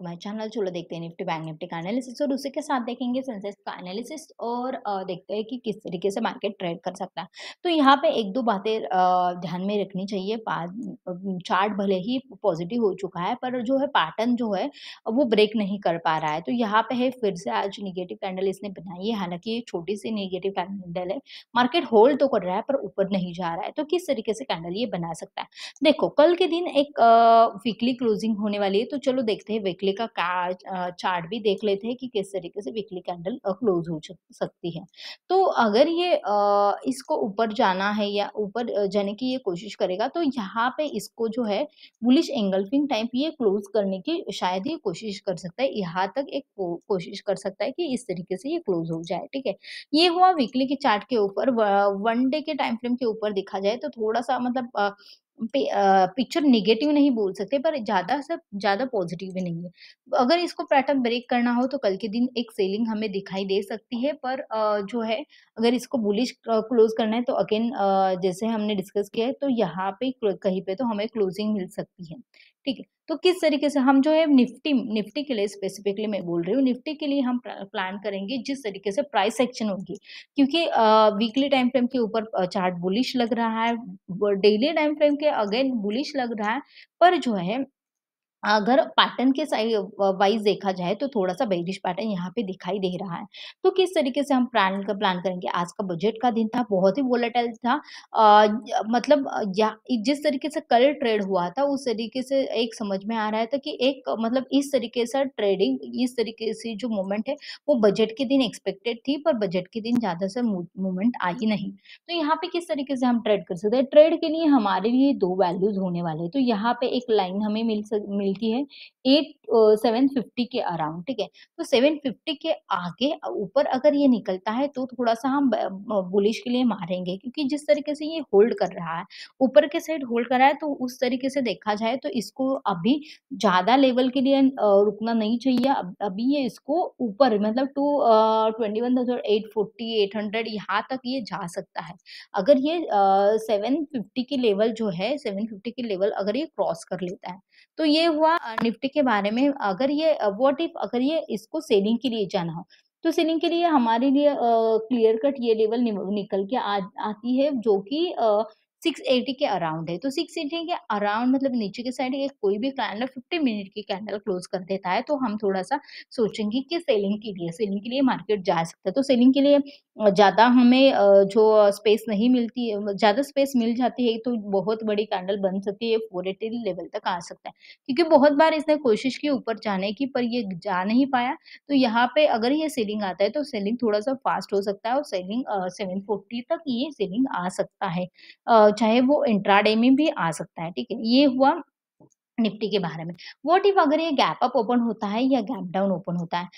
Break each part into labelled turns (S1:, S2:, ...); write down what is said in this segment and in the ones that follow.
S1: To my channel. चलो देखते हैं निफ्टी बैंक निफ्टी का एनालिसिस और उसी के साथ देखेंगे सेंसेक्स का एनालिसिस और देखते हैं कि किस तरीके से मार्केट ट्रेड कर सकता है। तो यहाँ पे एक दो बातें ध्यान में रखनी चाहिए। चार्ट भले ही पॉजिटिव हो चुका है पर जो है पैटर्न जो है वो ब्रेक नहीं कर पा रहा है। तो यहाँ पे है फिर से आज निगेटिव कैंडल इसने बनाई है, हालांकि ये छोटी सी निगेटिव कैंडल है। मार्केट होल्ड तो कर रहा है पर ऊपर नहीं जा रहा है। तो किस तरीके से कैंडल ये बना सकता है? देखो, कल के दिन एक वीकली क्लोजिंग होने वाली है, तो चलो देखते हैं वीकली का चार्ट भी देख लेते हैं कि किस तरीके से वीकली कैंडल क्लोज हो सकती है। तो अगर ये इसको ऊपर जाना है या ऊपर जाने की ये कोशिश करेगा, तो यहाँ पे इसको जो है बुलिश एंगल्फिंग टाइप ये क्लोज करने की शायद ये कोशिश कर सकता है। यहाँ तक एक कोशिश कर सकता है कि इस तरीके से ये क्लोज हो जाए, ठीक है। ये हुआ वीकली के चार्ट के ऊपर। वन डे के टाइम फ्रेम के ऊपर देखा जाए तो थोड़ा सा मतलब पिक्चर नेगेटिव नहीं बोल सकते पर ज़्यादा से ज़्यादा पॉजिटिव भी नहीं है। अगर इसको पैटर्न ब्रेक करना हो तो कल के दिन एक सेलिंग हमें दिखाई दे सकती है, पर जो है अगर इसको बुलिश क्लोज़ करना है तो अगेन जैसे हमने डिस्कस किया है तो यहाँ पे कहीं पे तो हमें क्लोजिंग मिल सकती है। ठीक है? तो किस तरीके से हम जो है निफ्टी निफ्टी के लिए स्पेसिफिकली मैं बोल रही हूँ, निफ्टी के लिए हम प्लान करेंगे जिस तरीके से प्राइस एक्शन होगी। क्योंकि वीकली टाइम फ्रेम के ऊपर चार्ट बुलिश लग रहा है, डेली टाइम फ्रेम के अगेन बुलिश लग रहा है, पर जो है अगर पैटर्न के वाइज़ देखा जाए तो थोड़ा-सा बेयरिश पैटर्न यहाँ पे दिखाई दे रहा है। तो किस तरीके से हम प्लान करेंगे? आज का बजट का दिन था, बहुत ही वोलेटाइल था। मतलब या जिस तरीके से कल ट्रेड हुआ था, उस तरीके से एक समझ में आ रहा था कि एक मतलब इस तरीके से ट्रेडिंग, इस तरीके से जो मूवमेंट है, वो बजट के दिन एक्सपेक्टेड थी, पर बजट के दिन ज़्यादा सा मूवमेंट आई नहीं। तो यहाँ पे किस तरीके से हम ट्रेड कर सकते हैं? ट्रेड के लिए हमारे लिए 2 वैल्यूज़ होने वाले हैं। तो यहाँ पे एक लाइन हमें मिलती है 750 के अराउंड, ठीक है? तो 750 के आगे ऊपर अगर ये निकलता है तो थोड़ा-सा हम बुलिश के लिए मारेंगे, क्योंकि जिस तरीके से ये होल्ड कर रहा है, ऊपर के साइड होल्ड कर रहा है, तो उस तरीके से देखा जाए तो इसको अभी ज़्यादा लेवल के लिए रुकना नहीं चाहिए। अभी ये इसको ऊपर मतलब 21,840 800 यहाँ तक ये जा सकता है। अगर ये 750 की लेवल जो है 750 की लेवल अगर ये क्रॉस कर लेता है, तो ये हुआ निफ्टी के बारे में। अगर ये व्हाट इफ अगर ये इसको सेलिंग के लिए जाना हो, तो सेलिंग के लिए हमारे लिए क्लियर कट ये लेवल निकल के आती है जो कि 680 के अराउंड है। तो 680 के अराउंड मतलब नीचे के साइड एक कोई भी कैंडल 50 मिनट की कैंडल क्लोज कर देता है, तो हम थोड़ा-सा सोचेंगे कि सेलिंग के लिए मार्केट जा सकता है। तो सेलिंग के लिए ज़्यादा हमें जो स्पेस नहीं मिलती है, ज़्यादा स्पेस मिल जाती है तो बहुत बड़ी कैंडल बन सकती है, 480 लेवल तक आ सकता है। क्योंकि बहुत बार इसने कोशिश की ऊपर जाने की, पर ये जा नहीं पाया। तो यहाँ पे अगर ये सेलिंग आता है तो सेलिंग थोड़ा-सा फास्ट हो सकता है और सेलिंग 740 तक ये सेलिंग आ सकता है। चाहे वो इंट्राडे में भी आ सकता है, ठीक है? ये हुआ निफ्टी के बारे में। व्हाट इफ अगर ये गैप अप ओपन होता है या गैप डाउन ओपन होता है?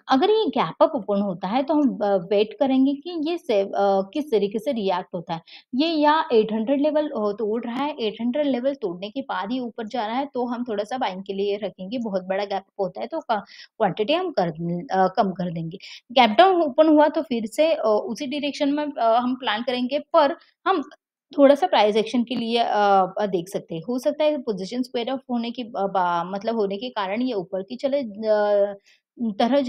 S1: अगर ये गैप अप ओपन होता है तो हम वेट करेंगे कि ये किस तरीके से रिएक्ट होता है। ये या 800 लेवल तोड़ रहा है, 800 लेवल तोड़ने के बाद ही ऊपर जा रहा है तो हम थोड़ा-सा बाइंग के लिए रखेंगे। बहुत बड़ा गैप अप होता है तो क्वांटिटी हम कम कर देंगे। गैप डाउन ओपन हुआ तो फिर से उसी डायरेक्शन में हम प्लान करेंगे, पर हम थोड़ा-सा प्राइस एक्शन के लिए देख सकते हैं। हो सकता है पोज़ीशन स्क्वेयर ऑफ होने की ब बा मतलब होने के कारण ये ऊपर की तरह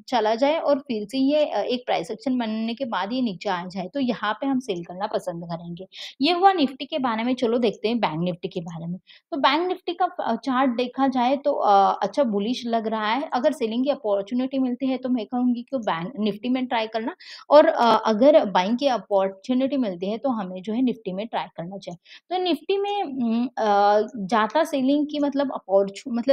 S1: चला जाए और फिर से ये एक प्राइस एक्शन बनने के बाद ये नीचे आ जाए, तो यहाँ पे हम सेल करना पसंद करेंगे। ये हुआ निफ्टी के बारे में। चलो देखते हैं बैंक निफ्टी के बारे में। तो बैंक निफ्टी का चार्ट देखा जाए तो अच्छा बुलिश लग रहा है। अगर सेलिंग की अपॉर्च्युनिटी मिलती है तो मैं कहूँगी कि बैंक निफ्टी में ट्राई करना, और अगर बाइंग की अपॉर्च्युनिटी मिलती है तो हमें जो है निफ्टी में ट्राई करना चाहिए। तो निफ्टी में ज़्यादा सेलिंग की मतलब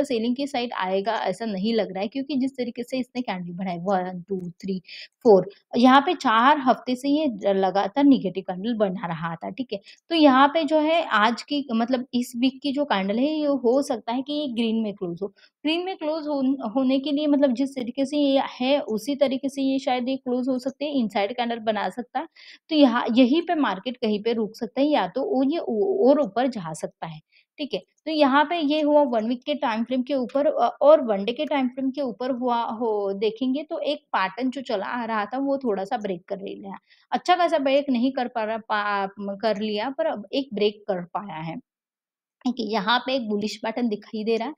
S1: सेलिंग की साइड आएगा ऐसा नहीं लग रहा है, क्योंकि जिस तरीके से इसने कैंडल बनाई 1, 2, 3, 4, यहाँ पे 4 हफ्ते से ये लगातार नेगेटिव कैंडल बना रहा था, ठीक है? तो यहाँ पे जो है आज की मतलब इस वीक की जो कैंडल है ये हो सकता है कि ये ग्रीन में क्लोज़ हो। ग्रीन में क्लोज़ होने के लिए मतलब जिस तरीके से ये है उसी तरीके से ये शायद ये क्लोज़ हो सकते हैं, इनसाइड कैंडल बना सकता है। तो यहाँ यहीं पे मार्केट कहीं पे रुक सकता है या तो वो ये और ऊपर जा सकता है, ठीक है? तो यहाँ पे ये हुआ 1 वीक के टाइम फ्रेम के ऊपर और 1 डे के टाइम फ्रेम के ऊपर हुआ हो देखेंगे तो एक पैटर्न जो चला आ रहा था वो थोड़ा-सा ब्रेक कर ले लिया। अच्छा खासा ब्रेक नहीं कर पा रहा पा कर लिया, पर अब एक ब्रेक कर पाया है। ठीक है, यहाँ पे एक बुलिश पैटर्न दिखाई दे रहा है,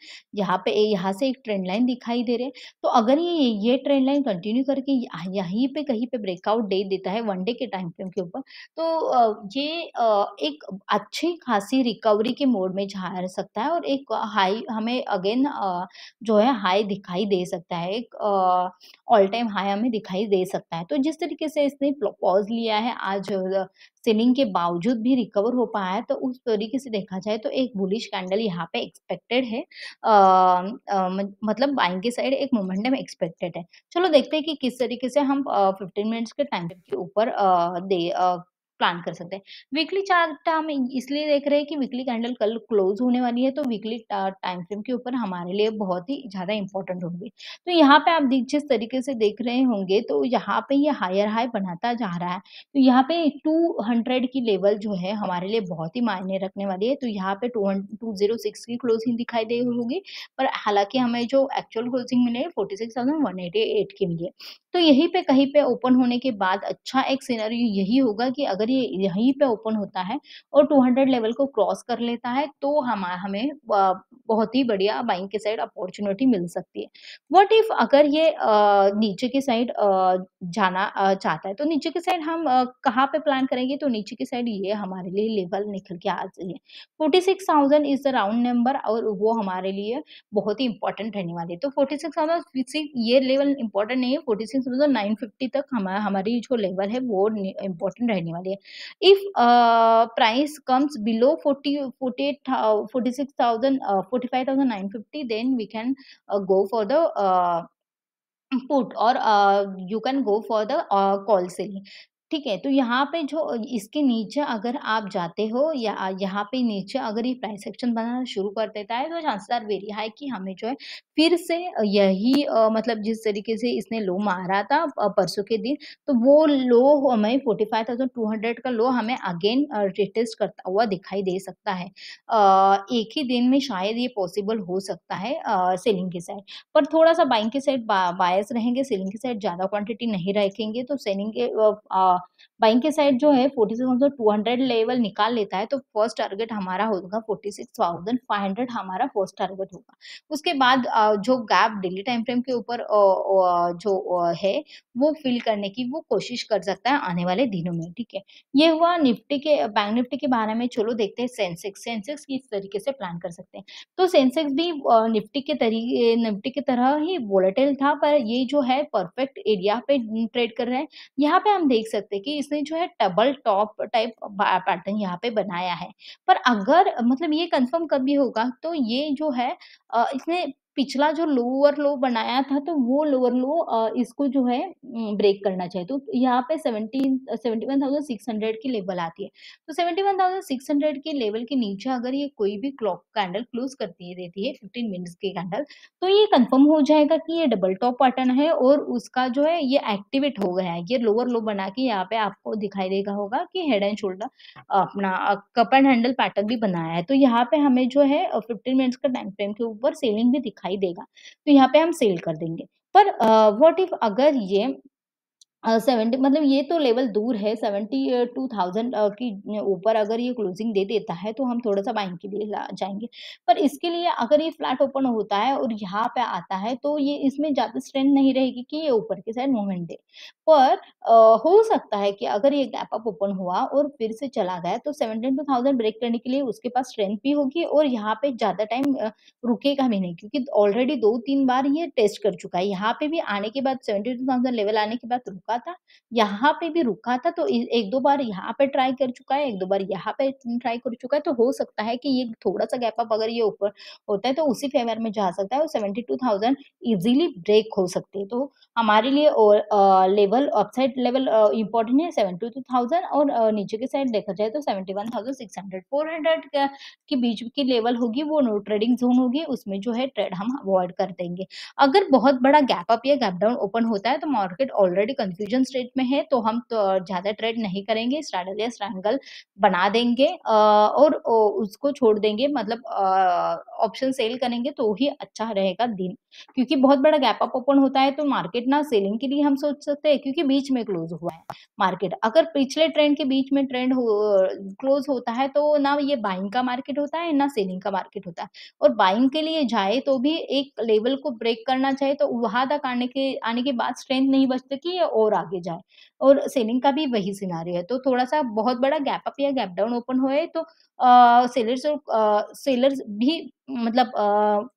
S1: यहाँ से एक ट्रेंड लाइन दिखाई दे रहे हैं। तो अगर ये ट्रेंड लाइन कंटिन्यू करके यहीं पे कहीं पे ब्रेकआउट दे देता है 1 डे के टाइम फ्रेम के ऊपर, तो एक अच्छी खासी रिकवरी के मोड में जा सकता है और एक हाई हमें अगेन जो है हाई दिखाई दे सकता है, एक ऑल टाइम हाई हमें दिखाई दे सकता है। तो जिस तरीके से इसने पॉज़ लिया है आज सेलिंग के बावजूद भी रिकवर हो पाया है, तो उस तरीके से देखा जाए तो एक बुलिश कैंडल यहाँ पे एक्सपेक्टेड है। मतलब बाइंग की साइड एक मोमेंटम एक्सपेक्टेड है। चलो देखते हैं कि किस तरीके से हम 15 मिनट्स के टाइम फ्रेम के ऊपर प्लान कर सकते हैं। वीकली चार्ट हम इसलिए देख रहे हैं कि वीकली कैंडल कल क्लोज़ होने वाली है, तो वीकली टाइम फ्रेम के ऊपर हमारे लिए बहुत ही ज़्यादा इम्पोर्टेंट होंगे। तो यहाँ पे आप जिस तरीके से देख रहे होंगे, तो यहाँ पे ये हायर हाई बनाता जा रहा है। तो यहाँ पे 200 की लेवल जो है हमारे लिए बहुत ही मायने रखने वाली है। तो यहाँ पे 206 की क्लोजिंग दिखाई दे रही होगी, पर हालाँकि हमें जो एक्चुअल क्लोजिंग मिली है 46,188 की मिली है। तो यहीं पे कहीं पे ओपन होने के बाद अच्छा एक सिनेरियो यही होगा कि अगर ये यहीं पे ओपन होता है और 200 लेवल को क्रॉस कर लेता है, तो हमें बहुत ही बढ़िया बाइंग के साइड अपॉर्च्युनिटी मिल सकती है। व्हाट इफ अगर ये नीचे की साइड जाना चाहता है, तो नीचे की साइड हम कहाँ पे प्लान करेंगे? तो नीचे की साइड ये हमारे लिए लेवल निकल के आ जाइए। 46,000 इज़ द राउंड नंबर और वो हमारे लिए बहुत ही इम्पोर्टेंट रहने वाली है। तो 46,000 सिर्फ ये लेवल इम्पोर्टेंट नहीं है, 46,950 तक हमारी जो लेवल है वो इम्पोर्टेंट रहने वाली है। If price comes below 46,000 45,950 then we can go for the put और you can go for the call selling. ठीक है, तो यहाँ पे जो इसके नीचे अगर आप जाते हो या यहाँ पे नीचे अगर ये प्राइस एक्शन बनाना शुरू कर देता है, तो चांसेस आर वेरी हाई कि हमें जो है फिर से यही मतलब जिस तरीके से इसने लो मारा था परसों के दिन, तो वो लो हमें 45,200 का लो हमें अगेन रिटेस्ट करता हुआ दिखाई दे सकता है। एक ही दिन में शायद ये पॉसिबल हो सकता है सेलिंग के साइड। पर थोड़ा-सा बाइंग की साइड बायस रहेंगे, सेलिंग की साइड ज़्यादा क्वांटिटी नहीं रखेंगे, तो बाइंग की साइड जो है 46,200 लेवल निकाल लेता है, तो फर्स्ट टारगेट हमारा होगा 46,500 हमारा फर्स्ट टारगेट होगा। उसके बाद जो गैप डेली टाइम फ्रेम के ऊपर जो है, वो फिल करने की वो कोशिश कर सकता है आने वाले दिनों में, ठीक है? ये हुआ बैंक निफ्टी के बारे में। चलो देखते हैं सेंसेक्स किस तरीके से प्लान कर सकते हैं। तो सेंसेक्स भी निफ्टी की तरह ही वोलेटाइल था, पर ये जो है परफेक्ट एरिया पे ट्रेड कर रहा है। यहाँ पे हम देख सकते हैं कि इसने जो है डबल टॉप टाइप पैटर्न यहाँ पे बनाया है। पर अगर मतलब ये कंफर्म कभी होगा, तो ये जो है इसने पिछला जो लोअर लो बनाया था, तो वो लोअर लो इसको जो है ब्रेक करना चाहिए। तो यहाँ पे 71,600 की लेवल आती है। तो 71,600 के लेवल के नीचे अगर ये कोई भी क्लॉक कैंडल क्लोज़ करती देती है 15 मिनट्स की कैंडल, तो ये कन्फर्म हो जाएगा कि ये डबल टॉप पैटर्न है और उसका जो है ये एक्टिवेट हो गया है। ये लोअर लो बना के यहाँ पे आपको दिखाई देगा होगा कि हेड एंड शोल्डर अपना कप एंड हैंडल पैटर्न भी बनाया है। तो यहाँ पे हमें जो है 15 मिनट्स का टाइम फ्रेम के ऊपर सेलिंग भी दिखाई देगा। तो यहाँ पे हम सेल कर देंगे। पर व्हाट इफ अगर ये 70 मतलब ये तो लेवल दूर है 72,000 की ऊपर अगर ये क्लोजिंग दे देता है, तो हम थोड़ा-सा बाइंग के लिए ला जाएँगे। पर इसके लिए अगर ये फ्लैट ओपन होता है और यहाँ पे आता है, तो ये इसमें ज़्यादा स्ट्रेंथ नहीं रहेगी कि ये ऊपर की साइड मूवमेंट दे। पर हो सकता है कि अगर ये गैप अप ओपन हुआ और फिर से चला गया, तो 72,000 ब्रेक करने के लिए उसके पास स्ट्रेंथ भी होगी और यहाँ पे ज़्यादा टाइम रुकेगा भी नहीं, क्योंकि ऑलरेडी 2-3 बार ये टेस्ट कर चुका है। यहाँ पे भी आने के बाद 72,000 लेवल आने के बाद रुका था, यहाँ पे भी रुका था, तो 1-2 बार यहाँ पे ट्राई कर चुका है, 1-2 बार यहाँ पे ट्राई कर चुका है, तो हो सकता है कि ये थोड़ा-सा गैप अप अगर ये ऊपर होता है, तो उसी फेवर में जा सकता है और 72,000 ईज़िली ब्रेक हो सकते हैं। तो हमारे लिए और लेवल अपसाइड लेवल इम्पोर्टेंट है 72,000 और नीचे की साइड देखा जाए तो 71,600 400 के बीच की लेवल होगी, वो नो ट्रेडिंग ज़ोन होगी, उसमें जो है ट्रेड हम अवॉइड कर देंगे। अगर बहुत बड़ा गैप अप या गैप डाउन ओपन होता है, तो market already confuse confusion state में है तो हम तो ज़्यादा ट्रेड नहीं करेंगे, स्ट्रैडल या ट्रायंगल बना देंगे और उसको छोड़ देंगे मतलब ऑप्शन सेल करेंगे तो ही अच्छा रहेगा दिन। क्योंकि बहुत बड़ा गैप अप ओपन होता है तो मार्केट ना सेलिंग के लिए हम सोच सकते हैं क्योंकि बीच में क्लोज़ हुआ है मार्केट। अगर पिछले ट्रेंड के बीच में ट्रेंड क्लोज़ होता है तो ना ये बाइंग का मार्केट होता है, ना सेलिंग का मार्केट होता है। और बाइंग के लिए जाए तो भी एक लेवल को ब्रेक करना चाहिए तो वहाँ तक आने के बाद स्ट्रेंथ नहीं बचती कि ये और आगे जाए। और सेलिंग का भी वही सिनेरियो है। तो थोड़ा-सा बहुत बड़ा गैप अप या गैप डाउन ओपन होए तो सेलर्स भी मतलब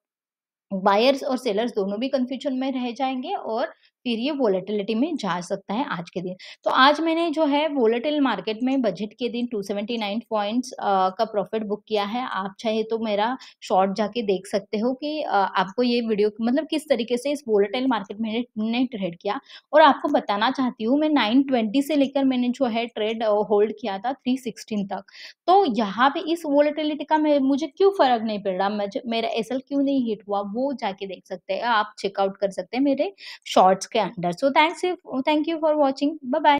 S1: बायर्स और सेलर्स दोनों भी कन्फ्यूजन में रह जाएँगे और फिर ये वोलेटिलिटी में जा सकता है आज के दिन। तो आज मैंने जो है वोलेटिल मार्केट में बजट के दिन 279 पॉइंट्स का प्रॉफिट बुक किया है। आप चाहे तो मेरा शॉर्ट जाके देख सकते हो कि आपको ये वीडियो मतलब किस तरीके से इस वोलेटाइल मार्केट में मैंने ट्रेड किया और आपको बताना चाहती हूँ मैं 920 से लेकर मैंने जो है ट्रेड होल्ड किया था 316 तक। तो यहाँ पे इस वोलेटिलिटी का मुझे क्यों फ़र्क नहीं पड़ रहा, मुझे मेरा एसएल क्यों नहीं हिट हुआ, वो जाके देख सकते हैं। आप चेकआउट कर सकते हैं मेरे शॉर्ट्स के under. So thank you for watching. Bye bye.